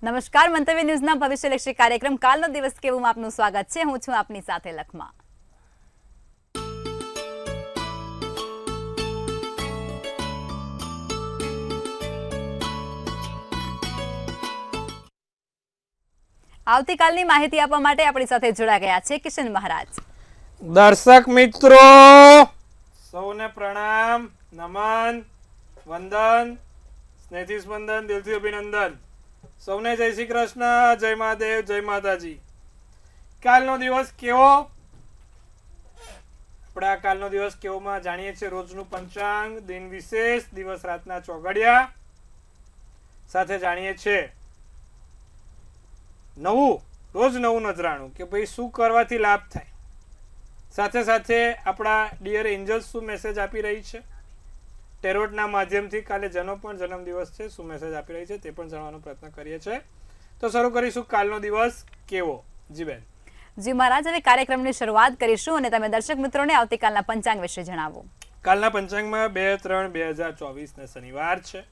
નમસ્કાર, મંતવ્ય ન્યૂઝના ભવિષ્યલક્ષી કાર્યક્રમ કાલનો દિવસ કેવું આપનું સ્વાગત છે. હું છું આપની સાથે લખમા. આવતીકાલની માહિતી આપવા માટે આપણી સાથે જોડાઈ ગયા છે કિશન મહારાજ. દર્શક મિત્રો સૌને પ્રણામ, નમન, વંદન, સ્નેહથી સ્પંદન, દિલથી અભિનંદન. સૌને જય શ્રી કૃષ્ણ, જય મહાદેવ, જય માતાજી. કાલનો દિવસ કેવો? આપણે આ કાલનો દિવસ કેવોમાં જાણીએ છીએ રોજનું પંચાંગ, દિન વિશેષ, દિવસ રાતના ચોઘડિયા સાથે જાણીએ છીએ રોજ નવું નજરાણું કે ભાઈ શું કરવાથી લાભ થાય. સાથે સાથે આપણા ડિયર એન્જલ્સ શું મેસેજ આપી રહી છે ટેરોટના માધ્યમથી. કાલે જેનો પણ જન્મદિવસ છે શું મેસેજ આપી રહી છે તે પણ જાણવાનો પ્રયત્ન કરીએ છીએ. તો શરૂ કરીશું કાલનો દિવસ કેવો. જી બેન. જી મહારાજ, હવે કાર્યક્રમની શરૂઆત કરીશું અને તમે દર્શક મિત્રોને આવતીકાલના પંચાંગ વિશે જણાવો. કાલના પંચાંગમાં 2-3-2024 ને શનિવાર છે.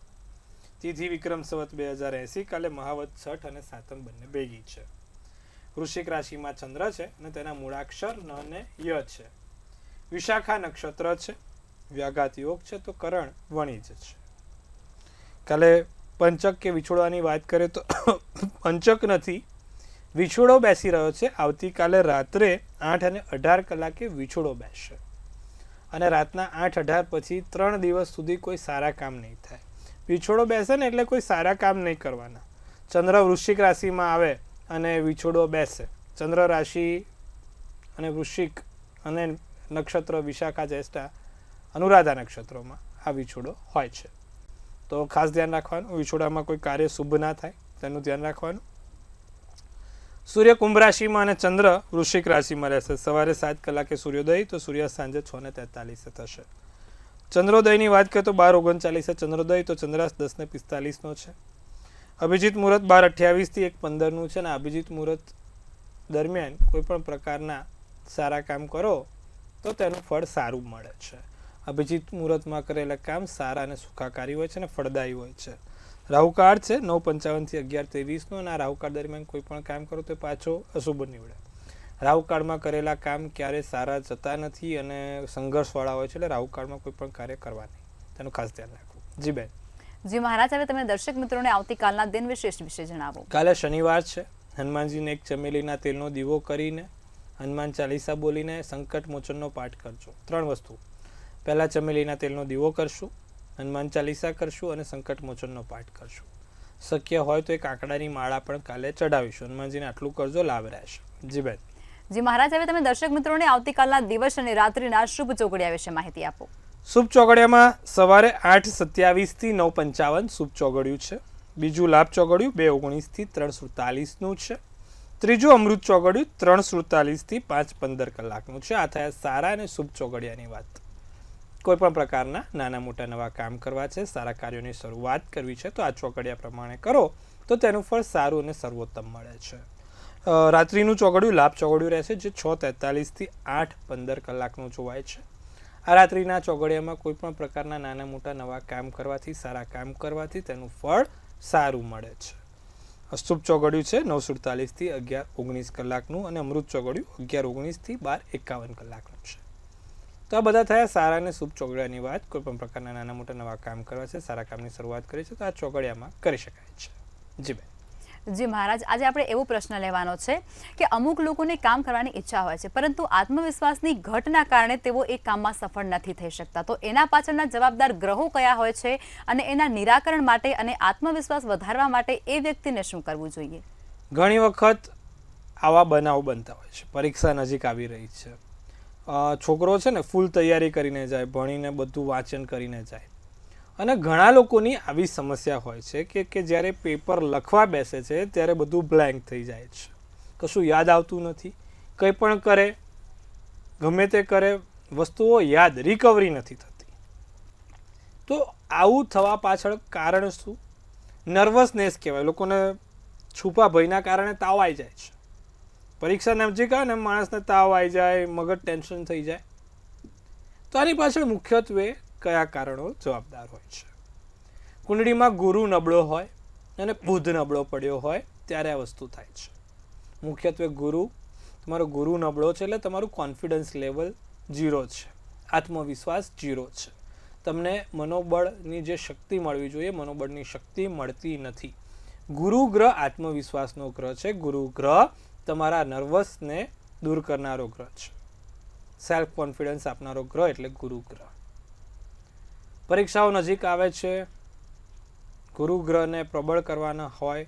તિથિ વિક્રમ સંવત 2080. કાલે મહાવત છઠ અને સાતમ બંને ભેગી છે. વૃશ્ચિક રાશિમાં ચંદ્ર છે અને તેના મૂળાક્ષર ન અને ય છે. વિશાખા નક્ષત્ર છે. વ્યાઘાત યોગ છે તો કરણ વણિજ છે. કાલે પંચક કે વિછોડવાની વાત કરીએ તો પંચક નથી, વિછોડો બેસી રહ્યો છે. આવતીકાલે રાત્રે 8:18 કલાકે વિછોડો બેસશે અને રાતના 8:18 પછી 3 દિવસ સુધી કોઈ સારા કામ નહીં થાય. વિછોડો બેસે ને એટલે કોઈ સારા કામ નહીં કરવાના. ચંદ્ર વૃશ્ચિક રાશિમાં આવે અને વિછોડો બેસે. ચંદ્ર રાશિ અને વૃશ્ચિક અને નક્ષત્ર વિશાખા જ્યેષ્ઠા અનુરાધા નક્ષત્રોમાં આ વિછોડો હોય છે. તો ખાસ ધ્યાન રાખવાનું, વિછોડામાં કોઈ કાર્ય શુભ ના થાય તેનું ધ્યાન રાખવાનું. સૂર્ય કુંભ રાશિમાં અને ચંદ્ર વૃશ્ચિક રાશિમાં રહેશે. સવારે 7 કલાકે સૂર્યોદય તો સૂર્યાસ્ત સાંજે 6:43 થશે. ચંદ્રોદયની વાત કરીએ તો 12:39 ચંદ્રોદય તો ચંદ્રાસ્ત 10:45 છે. અભિજીત મુહૂર્ત 12:28 થી 1:15 છે અને અભિજીત મુહૂર્ત દરમિયાન કોઈ પણ પ્રકારના સારા કામ કરો તો તેનું ફળ સારું મળે છે. અભિજીત મુહૂર્તમાં કરેલા કામ સારા અને સુખાકારી હોય છે અને ફળદાયી હોય છે. રાહુકાળ છે 9:55 થી 11:23 અને આ રાહુકાળ દરમિયાન કોઈ પણ કામ કરો તો પાછો અશુભ નીવડે. રાહુકાળમાં કરેલા કામ ક્યારે સારા જતા નથી અને સંઘર્ષવાળા હોય છે, એટલે રાહુકાળમાં કોઈ પણ કાર્ય કરવા નહીં, તેનું ખાસ ધ્યાન રાખવું. જી બેન. જી મહારાજ, હવે તમે દર્શક મિત્રોને આવતીકાલના દિન વિશેષ વિશે જણાવો. કાલે શનિવાર છે. હનુમાનજીને એક ચમેલીના તેલનો દીવો કરીને હનુમાન ચાલીસા બોલીને સંકટ મોચનનો પાઠ કરજો. 3 વસ્તુ. પહેલા ચમેલીના તેલનો દીવો કરશું, હનુમાન ચાલીસા કરશું અને સંકટ મોચનનો પાઠ કરશું. શક્ય હોય તો એક આંકડાની માળા પણ કાલે ચડાવીશું. હનુમાનજીને આટલું કરજો, લાભ રહેશે. જી બેન. જી મહારાજ, હવે તમે દર્શક મિત્રોને આવતીકાલના દિવસ અને રાત્રિના શુભ ચોઘડિયા વિશે માહિતી આપો. શુભ ચોઘડિયામાં સવારે 8:27 થી 9:55 શુભ ચોઘડિયું છે. બીજું લાભ ચોઘડિયું 2:19 થી 3:47 છે. ત્રીજું અમૃત ચોઘડિયું 3:47 થી 5:15 કલાકનું છે. આ થયા સારા અને શુભ ચોઘડિયાની વાત. કોઈ પણ પ્રકારના નાના મોટા નવા કામ કરવા છે, સારા કાર્યોની શરૂઆત કરવી છે તો આ ચોઘડિયા પ્રમાણે કરો તો તેનું ફળ સારું અને સર્વોત્તમ મળે છે. રાત્રિનું ચોઘડિયું લાભ ચોઘડિયું રહેશે, જે 6:43 થી 8:15 કલાકનું જોવાય છે. આ રાત્રિના ચોઘડિયામાં કોઈ પણ પ્રકારના નાના મોટા નવા કામ કરવાથી, સારા કામ કરવાથી તેનું ફળ સારું મળે છે. શુભ ચોઘડિયું છે 9:47 થી 11:19 કલાકનું અને અમૃત ચોઘડિયું 11:19 થી 12:51 કલાકનું છે. તો આ બધા થયા સારા અને શુભ ચોઘડિયાની વાત. કોઈ પણ પ્રકારના નાના મોટા નવા કામ કરવા છે, સારા કામની શરૂઆત કરી છે તો આ ચોઘડિયામાં કરી શકાય છે. જી બેન. જી મહારાજ, આજે આપણે એવો પ્રશ્ન લેવાનો છે કે અમુક લોકોને કામ કરવાની ઈચ્છા હોય છે, પરંતુ આત્મવિશ્વાસની ઘટના કારણે તેઓ એ કામમાં સફળ નથી થઈ શકતા. તો એના પાછળના જવાબદાર ગ્રહો કયા હોય છે અને એના નિરાકરણ માટે અને આત્મવિશ્વાસ વધારવા માટે એ વ્યક્તિને શું કરવું જોઈએ? ઘણી વખત આવા બનાવો બનતા હોય છે. પરીક્ષા નજીક આવી રહી છે, છોકરો છે ને ફૂલ તૈયારી કરીને જાય, ભણીને બધું વાંચન કરીને જાય અને ઘણા લોકોની આવી સમસ્યા હોય છે કે જ્યારે પેપર લખવા બેસે છે ત્યારે બધું બ્લેન્ક થઈ જાય છે, કશું યાદ આવતું નથી. કંઈ પણ કરે, ગમે તે કરે, વસ્તુઓ યાદ રિકવરી નથી થતી. તો આવું થવા પાછળ કારણ શું? નર્વસનેસ કહેવાય. લોકોને છુપા ભયના કારણે તાવ આવી જાય છે. પરીક્ષા નજીક આવે ને માણસને તાવ આવી જાય, મગજ ટેન્શન થઈ જાય. તો આની પાછળ મુખ્યત્વે કયા કારણો જવાબદાર હોય છે? કુંડળીમાં ગુરુ નબળો હોય અને બુધ નબળો પડ્યો હોય ત્યારે આ વસ્તુ થાય છે. મુખ્યત્વે ગુરુ, તમારો ગુરુ નબળો છે એટલે તમારું કોન્ફિડન્સ લેવલ 0 છે, આત્મવિશ્વાસ 0 છે. તમને મનોબળની જે શક્તિ મળવી જોઈએ મનોબળની શક્તિ મળતી નથી. ગુરુ ગ્રહ આત્મવિશ્વાસનો ગ્રહ છે. ગુરુ ગ્રહ તમારા નર્વસને દૂર કરનારો ગ્રહ છે. સેલ્ફ કોન્ફિડન્સ આપનારો ગ્રહ એટલે ગુરુ ગ્રહ. પરીક્ષાઓ નજીક આવે છે, ગુરુ ગ્રહને પ્રબળ કરવાના હોય,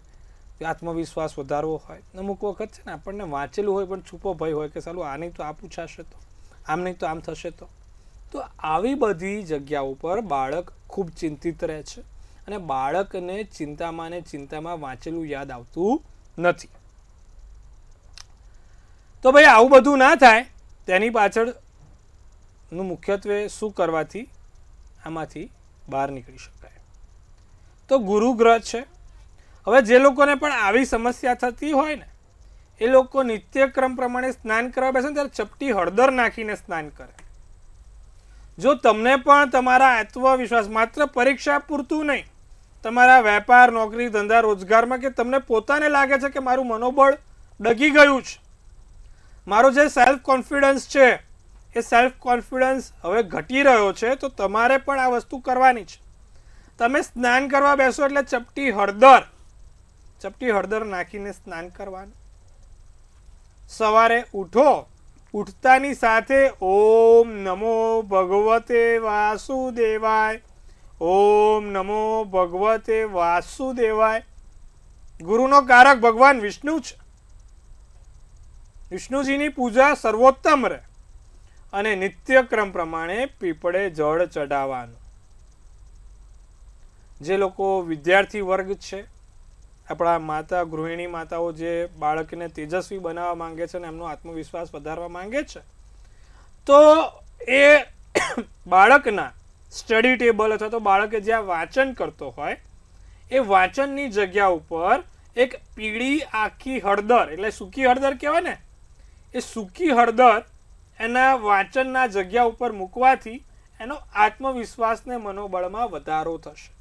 આત્મવિશ્વાસ વધારવો હોય. અમુક વખત છે ને આપણને વાંચેલું હોય પણ છુપો ભય હોય કે સાલું આ નહીં તો આ પૂછાશે, તો આમ નહીં તો આમ થશે. તો આવી બધી જગ્યા ઉપર બાળક ખૂબ ચિંતિત રહે છે અને બાળકને ચિંતામાં વાંચેલું યાદ આવતું નથી. તો ભાઈ આવું બધું ના થાય તેની પાછળનું મુખ્યત્વે શું કરવાથી આમાંથી બહાર નીકળી શકાય? તો ગુરુ ગ્રહ છે. હવે જે લોકોને પણ આવી સમસ્યા થતી હોય ને એ લોકો નિત્યક્રમ પ્રમાણે સ્નાન કરવા બેસે ને ત્યારે ચપટી હળદર નાખીને સ્નાન કરે. જો તમને પણ તમારા આત્મવિશ્વાસ માત્ર પરીક્ષા પૂરતું નહીં, તમારા વેપાર, નોકરી, ધંધા, રોજગારમાં કે તમને પોતાને લાગે છે કે મારું મનોબળ ડગી ગયું છે, મારો જે સેલ્ફ કોન્ફિડન્સ છે એ સેલ્ફ કોન્ફિડન્સ હવે ઘટી રહ્યો છે, તો તમારે પણ આ વસ્તુ કરવાની છે. તમે સ્નાન કરવા બેસો એટલે ચપટી હળદર નાખીને સ્નાન કરવાનું. સવારે ઉઠો, ઉઠતાની સાથે ઓમ નમો ભગવતે વાસુદેવાય, ઓમ નમો ભગવતે વાસુદેવાય. ગુરુનો કારક ભગવાન વિષ્ણુ છે. વિષ્ણુજીની પૂજા સર્વોત્તમ રહે અને નિત્યક્રમ પ્રમાણે પીપળે જળ ચઢાવવાનું. જે લોકો વિદ્યાર્થી વર્ગ છે, આપણા માતા, ગૃહિણી માતાઓ જે બાળકને તેજસ્વી બનાવવા માંગે છે અને એમનો આત્મવિશ્વાસ વધારવા માંગે છે, તો એ બાળકના સ્ટડી ટેબલ અથવા તો બાળકે જ્યાં વાંચન કરતો હોય એ વાંચનની જગ્યા ઉપર એક પીળી આખી હળદર, એટલે સૂકી હળદર કહેવાય ને, એ સૂકી હળદર એના વાંચનના જગ્યા ઉપર મૂકવાથી એનો આત્મવિશ્વાસને મનોબળમાં વધારો થશે.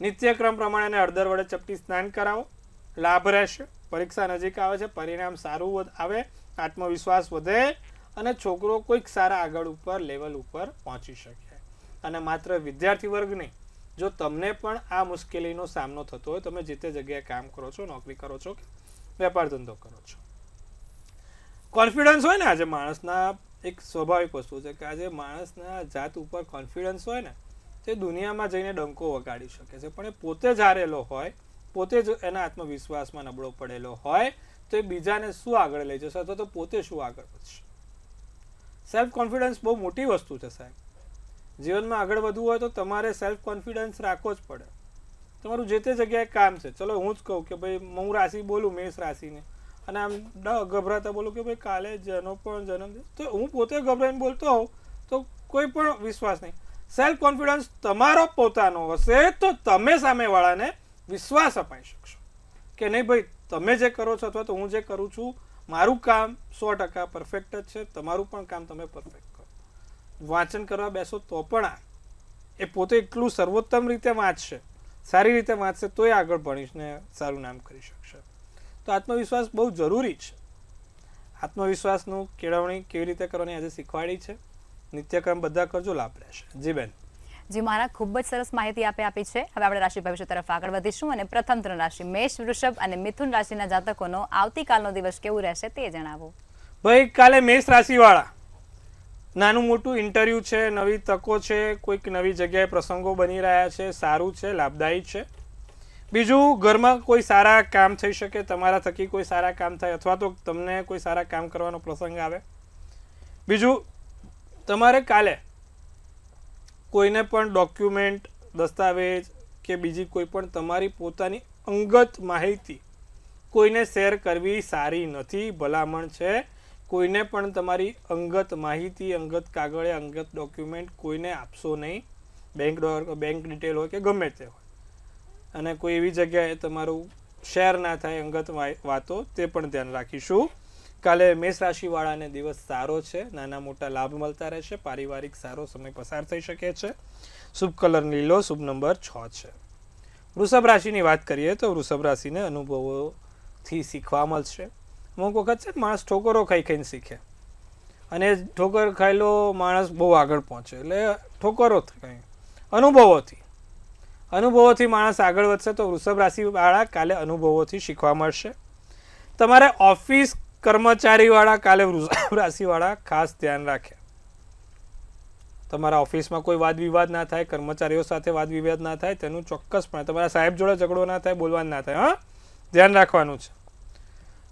નિત્યક્રમ પ્રમાણે હળદર વડે ચપટી સ્નાન કરાવો, લાભ રહેશે. પરીક્ષા નજીક આવે છે, પરિણામ સારું આવે, આત્મવિશ્વાસ વધે અને છોકરો કોઈક સારા આગળ ઉપર લેવલ ઉપર પહોંચી શકે. અને માત્ર વિદ્યાર્થી વર્ગ નહીં, જો તમને પણ આ મુશ્કેલીનો સામનો થતો હોય, તમે જે તે જગ્યાએ કામ કરો છો, નોકરી કરો છો કે વેપાર ધંધો કરો છો, કોન્ફિડન્સ હોય ને, આજે માણસના એક સ્વાભાવિક વસ્તુ છે કે આજે માણસના જાત ઉપર કોન્ફિડન્સ હોય ને તે દુનિયામાં જઈને ડંકો વગાડી શકે છે, પણ એ પોતે જ હારેલો હોય, પોતે જ એના આત્મવિશ્વાસમાં નબળો પડેલો હોય તો એ બીજાને શું આગળ લઈ જશે અથવા તો પોતે શું આગળ વધશે? સેલ્ફ કોન્ફિડન્સ બહુ મોટી વસ્તુ છે સાહેબ. જીવનમાં આગળ વધવું હોય તો તમારે સેલ્ફ કોન્ફિડન્સ રાખવો જ પડે. તમારું જે તે જગ્યાએ કામ છે, ચલો હું જ કહું કે ભાઈ હું રાશિ બોલું, મેષ રાશિને, અને આમ ગભરાતા બોલું કે ભાઈ કાલે જેનો પણ જન્મદિવસ, તો હું પોતે ગભરાઈને બોલતો હોઉં તો કોઈ પણ વિશ્વાસ નહીં. સેલ્ફ કોન્ફિડન્સ તમારો પોતાનો હશે તો તમે સામેવાળાને વિશ્વાસ અપાઈ શકશો કે નહીં ભાઈ તમે જે કરો છો અથવા તો હું જે કરું છું મારું કામ 100% પરફેક્ટ જ છે, તમારું પણ કામ તમે પરફેક્ટ કરો. વાંચન કરવા બેસો તો પણ એ પોતે એટલું સર્વોત્તમ રીતે વાંચશે, સારી રીતે વાંચશે તોય આગળ ભણીને સારું નામ કરી શકશે. તો આત્મવિશ્વાસ બહુ જરૂરી છે. આત્મવિશ્વાસનું કેળવણી કેવી રીતે કરવાની આજે શીખવાડી છે. નિત્યક્રમ બધા કરજો, લાભ રહેશે. જી બેન. જી મહારાજ, ખૂબ જ સરસ માહિતી આપી છે. હવે આપણે રાશિ ભવિષ્ય તરફ આગળ વધીશું અને પ્રથમ 3 રાશિ મેષ, વૃષભ અને મિથુન રાશિના જાતકોનો આવતીકાલનો દિવસ કેવું રહેશે તે જણાવો. ભાઈ કાલે મેષ રાશિવાળા નાનું મોટું ઇન્ટરવ્યુ છે, નવી તકો છે, કોઈક નવી જગ્યાએ પ્રસંગો બની રહ્યા છે, સારું છે, લાભદાયી છે. બીજું, ઘરમાં કોઈ સારા કામ થઈ શકે, તમારા થકી કોઈ સારા કામ થાય અથવા તો તમને કોઈ સારા કામ કરવાનો પ્રસંગ આવે. બીજું, તમારે કાલે કોઈને પણ ડોક્યુમેન્ટ, દસ્તાવેજ કે બીજી કોઈ પણ તમારી પોતાની અંગત માહિતી કોઈને શેર કરવી સારી નથી, ભલામણ છે. કોઈને પણ તમારી અંગત માહિતી, અંગત કાગળે, અંગત ડોક્યુમેન્ટ કોઈને આપશો નહીં. બેંક ડિટેલ હોય કે ગમે તે હોય, અને કોઈ એવી જગ્યાએ તમારું શેર ના થાય અંગત વાતો, તે પણ ધ્યાન રાખીશું. કાલે મેષ રાશિવાળાને દિવસ સારો છે, નાના મોટા લાભ મળતા રહેશે, પારિવારિક સારો સમય પસાર થઈ શકે છે. શુભ કલર લીલો, શુભ નંબર 6 છે. વૃષભ રાશિની વાત કરીએ તો વૃષભ રાશિને અનુભવોથી શીખવા મળશે. અમુક વખત છે માણસ ઠોકરો ખાઈ ખાઈને શીખે, અને ઠોકર ખાયેલો માણસ બહુ આગળ પહોંચે. એટલે ઠોકરો થાય અનુભવોથી માણસ આગળ વધશે. તો વૃષભ રાશિવાળા કાલે અનુભવોથી શીખવા મળશે. તમારે ઓફિસ કર્મચારીવાળા કાલે વૃષભ રાશિવાળા ખાસ ધ્યાન રાખે. તમારા ઓફિસમાં કોઈ વાદ વિવાદ ના થાય, કર્મચારીઓ સાથે વાદ વિવાદ ના થાય, તેનું ચોક્કસપણે તમારા સાહેબ જોડે ઝઘડો ના થાય, બોલવાનું ના થાય. હા, ધ્યાન રાખવાનું છે.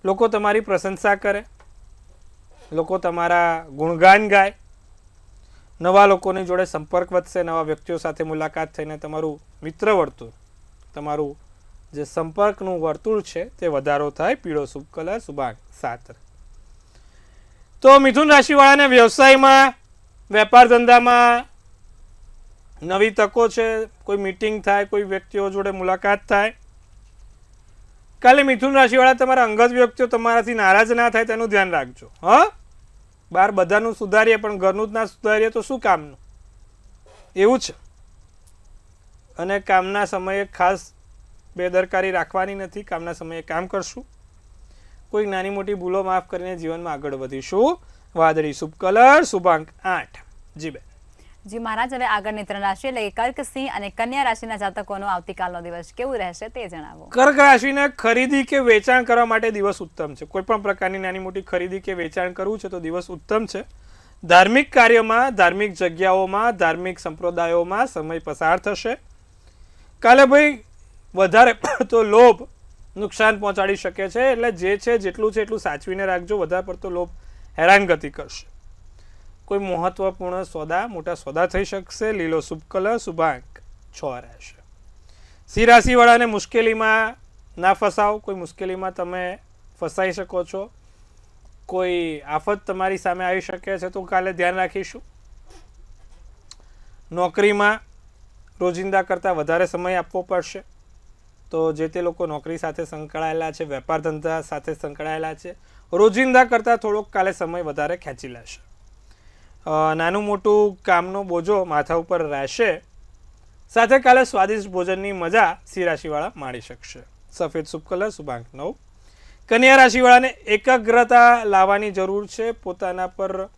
લોકો તમારી પ્રશંસા કરે, લોકો તમારા ગુણગાન ગાય, નવા લોકોની જોડે સંપર્ક વધશે, નવા વ્યક્તિઓ સાથે મુલાકાત થઈને તમારું મિત્ર વર્તુળ, તમારું જે સંપર્કનું વર્તુળ છે તે વધારો થાય. પીળો શુભ કલર, શુભાંક 7. તો મિથુન રાશિવાળાને વ્યવસાયમાં, વેપાર ધંધામાં નવી તકો છે. કોઈ મીટિંગ થાય, કોઈ વ્યક્તિઓ જોડે મુલાકાત થાય. કાલે મિથુન રાશિવાળા તમારા અંગત વ્યક્તિઓ તમારાથી નારાજ ના થાય તેનું ધ્યાન રાખજો. હા, બહાર બધાનું સુધારીએ પણ ઘરનું જ ના સુધારીએ તો શું કામનું, એવું છે. અને કામના સમયે ખાસ બેદરકારી રાખવાની નથી. કામના સમયે કામ કરશું. કોઈ નાની મોટી ભૂલો માફ કરીને જીવનમાં આગળ વધીશું. વાદળી શુભ કલર, શુભાંક 8. જી બેન. જી મહારાજ, હવે આગળની 3 રાશિ એટલે કે કર્ક, સિંહ અને કન્યા રાશિના જાતકોનો આવતીકાલનો દિવસ કેવું રહેશે તે જણાવો. કર્ક રાશિને ખરીદી કે વેચાણ કરવા માટે દિવસ ઉત્તમ છે. કોઈ પણ પ્રકારની નાની મોટી ખરીદી કે વેચાણ કરવું છે તો દિવસ ઉત્તમ છે. ધાર્મિક કાર્યમાં, ધાર્મિક જગ્યાઓમાં, ધાર્મિક સંપ્રદાયોમાં સમય પસાર થશે. કાલે ભાઈ વધારે પડતો લોભ નુકસાન પહોંચાડી શકે છે. એટલે જે છે જેટલું છે એટલું સાચવીને રાખજો. વધારે પડતો લોભ હેરાનગતિ કરશે. કોઈ મહત્વપૂર્ણ સોદા, મોટા સોદા થઈ શકશે. લીલો શુભ કલર, શુભાંક 6 રહેશે. સિંહ રાશિવાળાને મુશ્કેલીમાં ના ફસાવો. કોઈ મુશ્કેલીમાં તમે ફસાઈ શકો છો. કોઈ આફત તમારી સામે આવી શકે છે તો કાલે ધ્યાન રાખીશું. નોકરીમાં રોજિંદા કરતાં વધારે સમય આપવો પડશે. તો જે તે લોકો નોકરી સાથે સંકળાયેલા છે, વેપાર ધંધા સાથે સંકળાયેલા છે, રોજિંદા કરતાં થોડોક કાલે સમય વધારે ખેંચી લેશે. નાનું મોટું કામનો બોજો માથા ઉપર રહેશે. સાથે કાલે સ્વાદિષ્ટ ભોજનની મજા સિંહ રાશિવાળા માણી શકશે. સફેદ શુભ કલર, શુભાંક 9. કન્યા રાશિવાળાને એકાગ્રતા લાવવાની જરૂર છે. પોતાના પર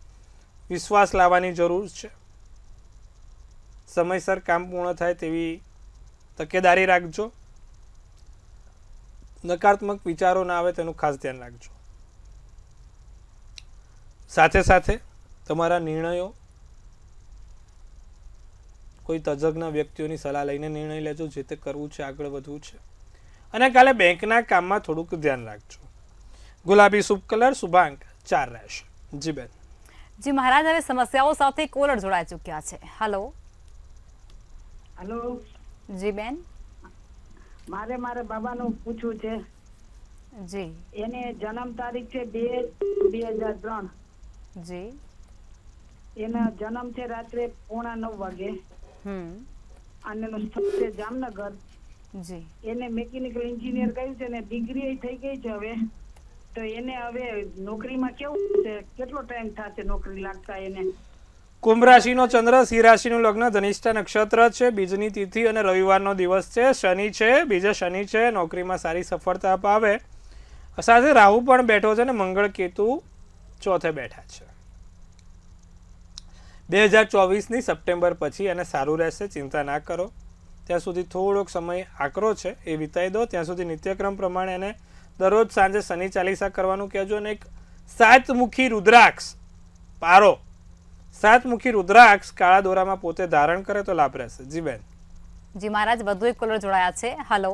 વિશ્વાસ લાવવાની જરૂર છે. સમયસર કામ પૂર્ણ થાય તેવી તકેદારી રાખજો. નકારાત્મક વિચારો ના આવે તેનું ખાસ ધ્યાન રાખજો. સાથે સાથે તમારા નિર્ણયો કોઈ તજજ્ઞ વ્યક્તિઓની સલાહ લઈને નિર્ણય લેજો. જે તે કરવું છે, આગળ વધવું છે. અને કાલે બેંકના કામમાં થોડુંક ધ્યાન રાખજો. ગુલાબી શુભ કલર, શુભાંક 4 રહેશે. જી બેન. જી મહારાજ, હવે સમસ્યાઓ સાથે કોલર જોડાઈ ચૂક્યા છે. હેલો. હેલો. જી બેન. મારે બાબાનું પૂછવું છે. જી. એને જન્મ તારીખ છે 2/2003. જી. એના જન્મ છે રાત્રે 8:45 વાગે. અને એનું સ્થળ છે જામનગર. જી. એને મિકેનિકલ એન્જિનિયર કર્યું છે ને ડિગ્રી થઈ ગઈ છે હવે. તો એને હવે નોકરીમાં કેવું છે, કેટલો ટાઈમ થશે નોકરી લાગતા એને? કુંભ રાશિનો ચંદ્ર, સિંહ રાશિનું લગ્ન, ધનિષ્ઠા નક્ષત્ર છે, બીજની તિથિ અને રવિવારનો દિવસ છે. શનિ છે, બીજે શનિ છે. નોકરીમાં સારી સફળતા અપાવે. સાથે રાહુ પણ બેઠો છે અને મંગળ કેતુ ચોથે બેઠા છે. 2024ની સપ્ટેમ્બર પછી એને સારું રહેશે. ચિંતા ના કરો. ત્યાં સુધી થોડોક સમય આકરો છે એ વિતાઈ દો. ત્યાં સુધી નિત્યક્રમ પ્રમાણે એને દરરોજ સાંજે શનિ ચાલીસા કરવાનું કહેજો. અને એક 7મુખી રુદ્રાક્ષ પારો, 7મુખી રુદ્રાક્ષ કાળા દોરામાં પોતે ધારણ કરે તો લાભ રહેશે. જી બેન. જી મહારાજ, વધુ એક કોલર જોડાયા છે. હેલો.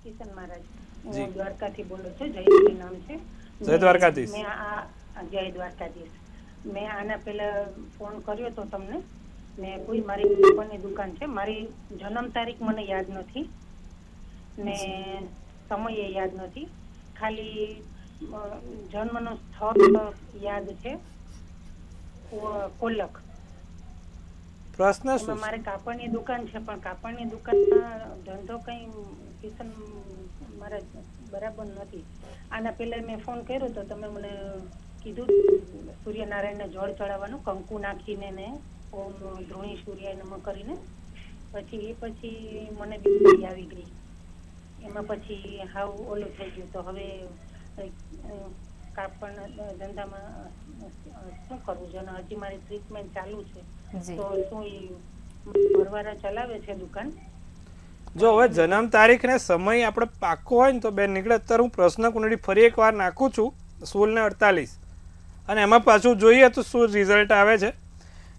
કિશન મહારાજ, હું દ્વારકાથી બોલું છું. જયશ્રી નામ છે. જય દ્વારકાધીશ. જય દ્વારકાધીશ. મેં આના પહેલા ફોન કર્યો તો તમને. ને કોઈ મારી દુકાનની દુકાન છે. મારી જન્મ તારીખ મને યાદ નથી ને સમય યાદ નથી. ખાલી જન્મનું સ્થળ યાદ છે, કોલક. પ્રશ્ન શું? મારે કાપડની દુકાન છે, પણ કાપડની દુકાનમાં ધંધો કઈ કિશન મારા બરાબર નથી. આના પહેલા મેં ફોન કર્યો તો તમે મને કીધું સૂર્યનારાયણને જળ ચડાવવાનું, કંકુ નાખીને ને ઓમ ધ્રુણી સૂર્ય નમઃ કરીને. પછી મને બીમારી આવી ગઈ. એમાં પછી હાવ ઓલું થઈ ગયું. તો હવે કાપડના ધંધામાં શું કરવું છે? અને હજી મારી ટ્રીટમેન્ટ ચાલુ છે. જી તો શું ઘરવાળા ચલાવે છે દુકાન? જો હવે જન્મ તારીખ ને સમય આપણે પાકો હોય ને તો બેન નીકળે. અત્યારે હું પ્રશ્ન કુંડળી ફરી એકવાર નાખું છું 16 ને 48 અને એમાં પાછું જોઈએ તો શું રિઝલ્ટ આવે છે.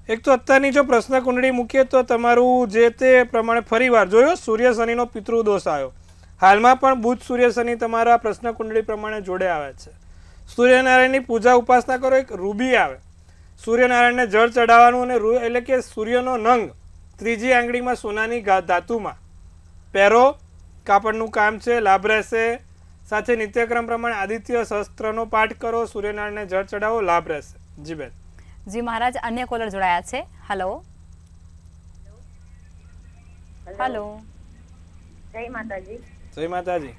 એક તો અત્યારની જો પ્રશ્ન કુંડળી મૂકીએ તો તમારું જે તે પ્રમાણે ફરીવાર જોયો સૂર્ય શનિનો પિતૃદોષ આવ્યો. હાલમાં પણ બુધ સૂર્ય શનિ તમારા પ્રશ્ન કુંડળી પ્રમાણે જોડે આવે છે. સૂર્યનારાયણની પૂજા ઉપાસના કરો, એક રૂબી આવે, સૂર્યનારાયણને જળ ચડાવવાનું અને એટલે કે સૂર્યનો નંગ ત્રીજી આંગળીમાં સોનાની ધાતુમાં પહેરો. કાપડનું કામ છે, લાભ રહેશે. સાથે નિત્યક્રમ પ્રમાણે આદિત્ય શસ્ત્રનો પાઠ કરો, સૂર્યનારાયણને જળ ચડાવો, લાભ રહેશે. જી બેન. જી મહારાજ, અન્ય કોલર જોડાયા છે. Hello hello. જય માતાજી. જય માતાજી.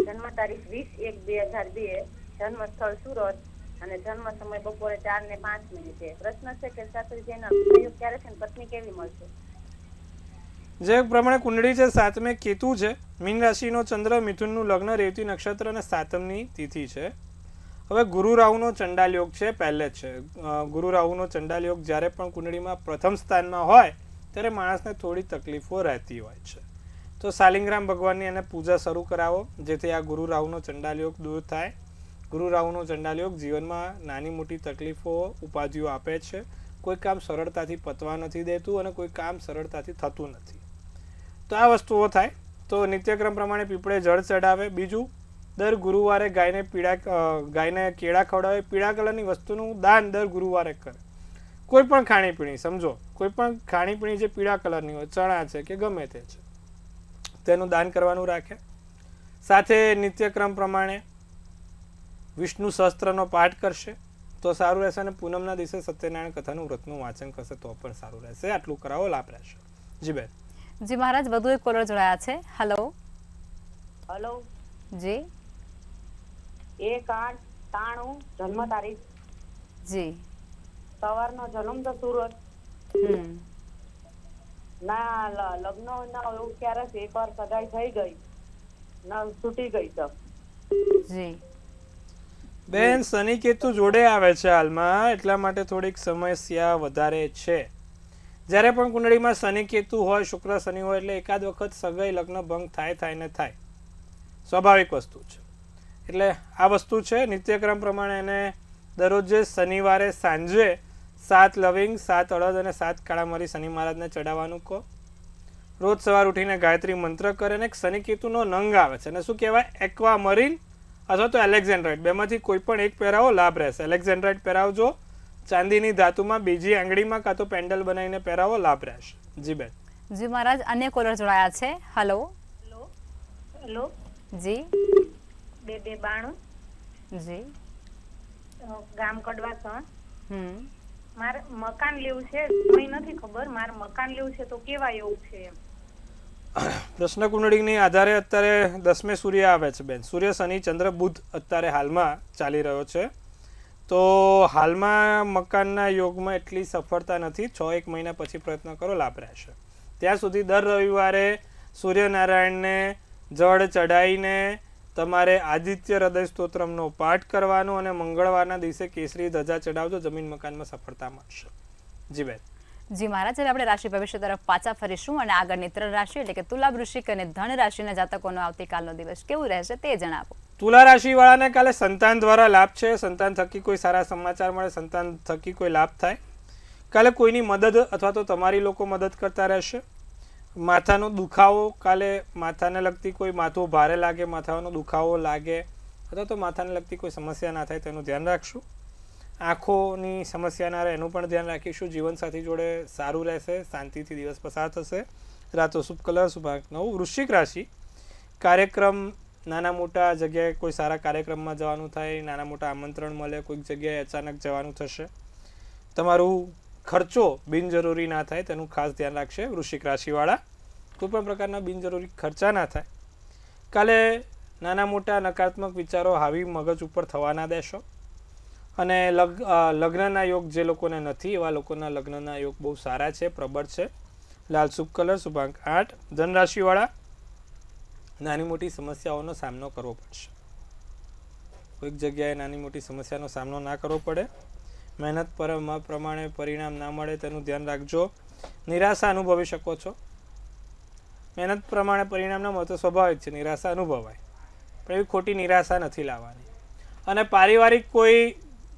જન્મ તારીખ 20/1/2002, જન્મ સ્થળ સુરત અને જન્મ સમય બપોરે 4:05 પ્રશ્ન છે કે સાસરીજીના સંયોગ ક્યારે છે અને પત્ની કેવી મળશે? જે પ્રમાણે કુંડળી છે, 7મે કેતુ છે, મીન રાશિનો ચંદ્ર, મિથુનનું લગ્ન, રેવતી નક્ષત્ર અને 7મની તિથિ છે. હવે ગુરુ રાહુનો ચંડાલ યોગ છે, પહેલે જ છે. ગુરુ રાહુનો ચંડાલ યોગ જ્યારે પણ કુંડળીમાં પ્રથમ સ્થાનમાં હોય ત્યારે માણસને થોડી તકલીફો રહેતી હોય છે. તો શાલિગ્રામ ભગવાનની એને પૂજા શરૂ કરાવો જેથી આ ગુરુ રાહુનો ચંડાલ યોગ દૂર થાય. ગુરુ રાહુનો ચંડાલ યોગ જીવનમાં નાની મોટી તકલીફો ઉપાધિઓ આપે છે. કોઈ કામ સરળતાથી પતવા નથી દેતું અને કોઈ કામ સરળતાથી થતું નથી. તો આ વસ્તુઓ થાય તો નિત્યક્રમ પ્રમાણે પીપળે જળ ચડાવે. બીજું, દર ગુરુવારે ગાયને કેળા ખવડાવે. પીળા કલરની વસ્તુનું દાન દર ગુરુવારે કરે. કોઈ પણ ખાણીપીણી, સમજો કોઈ પણ ખાણીપીણી જે પીળા કલરની હોય, ચણા છે કે ગમે તે છે, તેનું દાન કરવાનું રાખે. સાથે નિત્યક્રમ પ્રમાણે વિષ્ણુ સહસ્ત્રનો પાઠ કરશે તો સારું રહેશે અને પૂનમના દિવસે સત્યનારાયણ કથાનું વ્રતનું વાંચન કરશે તો પણ સારું રહેશે. આટલું કરાવો, લાભ રહેશે. જી બેન. જી મહારાજ, વધુ એક કોલર જોડાયા છે. Hello hello. જી 1/8/93 જન્મ તારીખ. જી. સવારનો જન્મ તો સુરત. ના લગ્ન ના એવું ક્યારે છે? એકવાર સગાઈ થઈ ગઈ ના છૂટી ગઈ તો. જી બેન, શનિ કેતુ જોડે આવે છે હાલમાં, એટલા માટે થોડીક સમસ્યા વધારે છે. જ્યારે પણ કુંડળીમાં શનિ કેતુ હોય, શુક્ર શનિ હોય એટલે એકાદ વખત સગાઈ લગ્ન ભંગ થાય ને થાય, સ્વાભાવિક વસ્તુ છે. એટલે આ વસ્તુ છે. નિત્યક્રમ પ્રમાણે એને દરરોજ શનિવારે સાંજે 7 લવિંગ, 7 અડદ અને 7 કાળા મરી શનિ મહારાજને ચડાવવાનું કહો. રોજ સવાર ઉઠીને ગાયત્રી મંત્ર કરે. અને એક શનિ કેતુનો નંગ આવે છે અને શું કહેવાય, એક્વામરીન અથવા તો એલેક્ઝેન્ડ્રાઇટ, બેમાંથી કોઈ પણ એક પહેરાવો, લાભ રહેશે. એલેક્ઝેન્ડ્રાઇટ પહેરાવજો, ચાંદીની ધાતુમાં બીજી આંગળીમાં કાં તો પેન્ડલ બનાવીને પહેરાવો, લાભ રહેશે. જી બેન. જી મહારાજ, અન્ય કોલર જોડાયા છે. Hello hello. જી 2292, જી. ગામ કડવાસણ. હમ મારે મકાન લેવું છે, સમય નથી ખબર. મારે મકાન લેવું છે તો કેવા યોગ છે એમ? પ્રશ્ન કુંડળીની આધારે અત્યારે 10મે સૂર્ય આવે છે બેન. સૂર્ય, શનિ, ચંદ્ર, બુધ અત્યારે હાલમાં ચાલી રહ્યો છે. તો હાલમાં મકાનના યોગમાં એટલી સફળતા નથી. 6-1 મહિના પછી પ્રયત્ન કરો, લાભ રહેશે. ત્યાં સુધી દર રવિવારે સૂર્યનારાયણને જળ ચડાવીને તમારે આદિત્ય હૃદય સ્તોત્રમનો પાઠ કરવાનો અને મંગળવારના દિવસે કેસરી ધજા ચડાવજો, જમીન મકાનમાં સફળતા મળશે. જી બેન. જી મહારાજ, હવે આપણે રાશિ ભવિષ્ય તરફ પાછા ફરીશું અને આગળની 3 રાશિ એટલે કે તુલા, વૃશ્ચિક અને ધન રાશિના જાતકોનો આવતીકાલનો દિવસ કેવું રહેશે તે જણાવો. તુલા રાશિ વાળાને કાલે સંતાન દ્વારા લાભ છે. સંતાન થકી કોઈ સારા સમાચાર મળે, સંતાન થકી કોઈ લાભ થાય. કાલે કોઈની મદદ અથવા તો તમારી લોકો મદદ કરતા રહેશે. માથાનો દુખાવો, કાલે માથાને લગતી કોઈ માથું ભારે લાગે, માથાનો દુખાવો લાગે અથવા તો માથાને લગતી કોઈ સમસ્યા ના થાય તેનું ધ્યાન રાખશું. આંખોની સમસ્યા ના રહે એનું પણ ધ્યાન રાખીશું. જીવનસાથી જોડે સારું રહેશે, શાંતિથી દિવસ પસાર થશે. રાતો શુભ કલર, શુભાંક 9. વૃશ્ચિક રાશિ, કાર્યક્રમ, નાના મોટા જગ્યાએ કોઈ સારા કાર્યક્રમમાં જવાનું થાય, નાના મોટા આમંત્રણ મળે, કોઈક જગ્યાએ અચાનક જવાનું થશે. તમારું ખર્ચો બિનજરૂરી ના થાય તેનું ખાસ ધ્યાન રાખશે. વૃશ્ચિક રાશિવાળા કોઈ પણ પ્રકારના બિનજરૂરી ખર્ચા ના થાય. કાલે નાના મોટા નકારાત્મક વિચારો હાવી મગજ ઉપર થવા ના દેશો. અને લગ્નના યોગ જે લોકોને નથી એવા લોકોના લગ્નના યોગ બહુ સારા છે, પ્રબળ છે. લાલ શુભ કલર શુભાંક 8 ધનરાશિવાળા નાની મોટી સમસ્યાઓનો સામનો કરવો પડશે. કોઈક જગ્યાએ નાની મોટી સમસ્યાનો સામનો ના કરવો પડે. મહેનત પ્રમાણે પરિણામ ના મળે તેનું ધ્યાન રાખજો. નિરાશા અનુભવી શકો છો. મહેનત પ્રમાણે પરિણામ ન મળે તો સ્વાભાવિક છે, નિરાશા અનુભવાય, પણ એવી ખોટી નિરાશા નથી લાવવાની. અને પારિવારિક કોઈ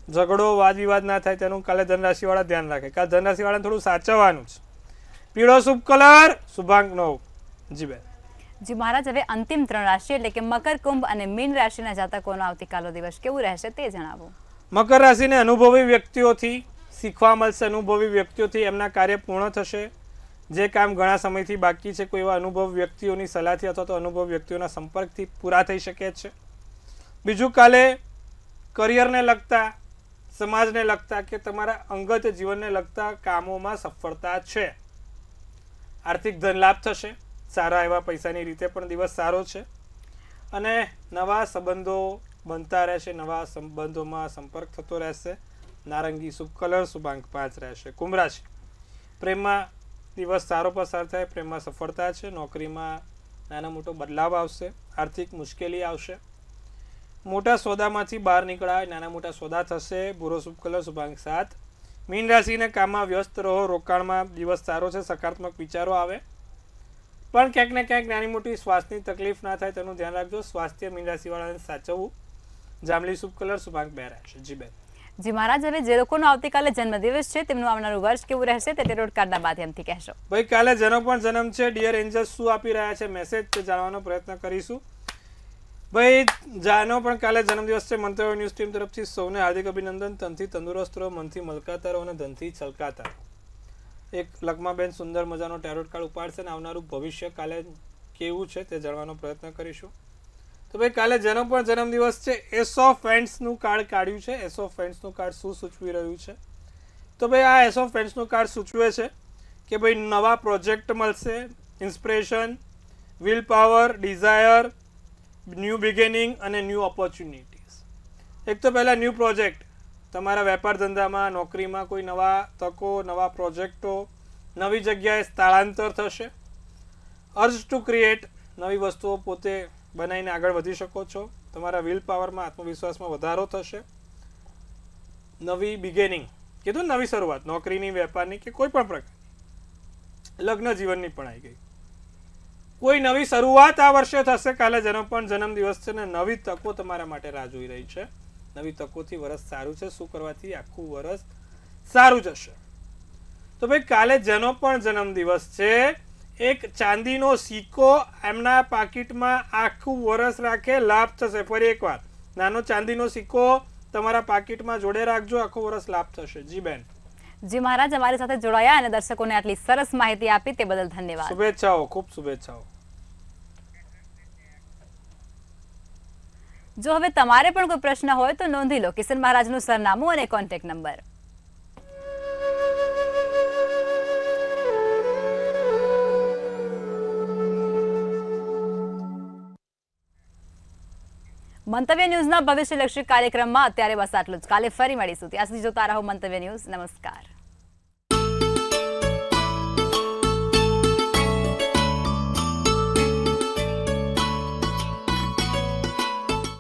ઝઘડો વાદ વિવાદ ના થાય તેનું કાલે ધનરાશિવાળા ધ્યાન રાખે. કાલે ધનરાશિવાળાને થોડું સાચવવાનું છે. પીળો શુભ કલર શુભાંક 9. જી બેન. જી મહારાજ, હવે અંતિમ 3 રાશિ એટલે કે મકર, કુંભ અને મીન રાશિના જાતકોનો આવતીકાલનો દિવસ કેવું રહેશે તે જણાવો. મકર રાશિને અનુભવી વ્યક્તિઓથી શીખવા મળશે. અનુભવી વ્યક્તિઓથી એમના કાર્ય પૂર્ણ થશે. જે કામ ઘણા સમયથી બાકી છે, કોઈ એવા અનુભવ વ્યક્તિઓની સલાહથી અથવા તો અનુભવ વ્યક્તિઓના સંપર્કથી પૂરા થઈ શકે છે. બીજું, કાલે કરિયરને લગતા, સમાજને લગતા કે તમારા અંગત જીવનને લગતા કામોમાં સફળતા છે. આર્થિક ધન લાભ થશે. સારા એવા પૈસાની રીતે પણ દિવસ સારો છે. અને નવા સંબંધો બનતા રહેશે. નવા સંબંધોમાં સંપર્ક થતો રહેશે. નારંગી શુભ કલર શુભાંક 5 રહેશે. કુંભ રાશિ, પ્રેમમાં દિવસ સારો પસાર થાય. પ્રેમમાં સફળતા છે. નોકરીમાં નાનો મોટો બદલાવ આવશે. આર્થિક મુશ્કેલી આવશે. મોટા સોદામાંથી બહાર નીકળાય. નાના મોટા સોદા થશે. ભૂરો શુભ કલર શુભાંક 7. મીન રાશિને કામમાં વ્યસ્ત રહો. રોકાણમાં દિવસ સારો છે. સકારાત્મક વિચારો આવે, પણ ક્યાંક ને ક્યાંક નાની મોટી શ્વાસની તકલીફ ના થાય તેનું ધ્યાન રાખજો. સ્વાસ્થ્ય મીન રાશિવાળાને સાચવવું. જાંબલી શુભ કલર શુભાંક 2 રહેશે. જી બેન. જી મહારાજ, હવે જે લોકોનો આવતીકાલે જન્મદિવસ છે તેમનું આવનારું વર્ષ કેવું રહેશે તે ટેરોટ કાર્ડના માધ્યમથી કહેશો. ભાઈ, કાલે જેનો પણ જન્મ છે, ડિયર એન્જલ્સ શું આપી રહ્યા છે મેસેજ તે જાણવાનો પ્રયત્ન કરીશું. ભાઈ, જાનો પણ કાલે જન્મદિવસ છે. મંતવ્ય ન્યૂઝ ટીમ તરફથી સૌને હાર્દિક અભિનંદન. તનથી તંદુરસ્ત રહો, મનથી મલકાતા રહો અને ધનથી છલકાતા રહો. એક લકમાબેન સુંદર મજાનો ટેરોટ કાર્ડ ઉપાડશે અને આવનારું ભવિષ્ય કાલે કેવું છે તે જાણવાનો પ્રયત્ન કરીશું. તો ભાઈ, કાલે જેનો પણ જન્મદિવસ છે, એસ ઓફ વેન્ડ્સનું કાર્ડ કાઢ્યું છે. એસ ઓફ વેન્ડ્સનું કાર્ડ શું સૂચવી રહ્યું છે? તો ભાઈ, આ એસ ઓફ વેન્ડ્સનું કાર્ડ સૂચવે છે કે ભાઈ નવા પ્રોજેક્ટ મળશે. Inspiration, will power, desire, new beginning અને ન્યૂ ઓપોર્ચ્યુનિટીઝ. એક તો પહેલાં ન્યૂ પ્રોજેક્ટ. તમારા વેપાર ધંધામાં, નોકરીમાં કોઈ નવા તકો, નવા પ્રોજેક્ટો, નવી જગ્યાએ સ્થળાંતર થશે. અર્જ ટુ ક્રિએટ, નવી વસ્તુઓ પોતે બનાવીને આગળ વધી શકો છો. તમારા વિલ પાવરમાં, આત્મવિશ્વાસમાં વધારો થશે. નવી બિગિનિંગ, કીધું નવી શરૂઆત, નોકરીની, વેપારની કે કોઈ પણ પ્રકારની. લગ્ન જીવનની પણ આવી ગઈ. કોઈ નવી શરૂઆત આ વર્ષે થશે. કાલે જેનો પણ જન્મદિવસ છે ને નવી તકો તમારા માટે રાહ જોઈ રહી છે. નવી તકોથી વરસ સારું છે. શું કરવાથી આખું વરસ સારું જશે? તો ભાઈ, કાલે જેનો પણ જન્મદિવસ છે, એક ચાંદીનો સિક્કો એમના પાકીટમાં આખું વરસ રાખે, લાભ થશે. ફરી એકવાર, નાનો ચાંદીનો સિક્કો તમારા પાકીટમાં જોડે રાખજો, આખો વરસ લાભ થશે. જી બેન. જી મહારાજ, અમારી સાથે જોડાયા અને દર્શકોને આટલી સરસ માહિતી આપી તે બદલ ધન્યવાદ. શુભેચ્છાઓ, ખૂબ શુભેચ્છાઓ. જો હવે તમારે પણ કોઈ પ્રશ્ન હોય તો નોંધી લો કિશન મહારાજનું સરનામું અને કોન્ટેક્ટ નંબર. મંતવ્ય ન્યૂઝના ભવિષ્યલક્ષી કાર્યક્રમમાં અત્યારે બસ આટલું જ. કાલે ફરી મળીશું. ત્યાં સુધી જોતા રહો મંતવ્ય ન્યૂઝ. નમસ્કાર.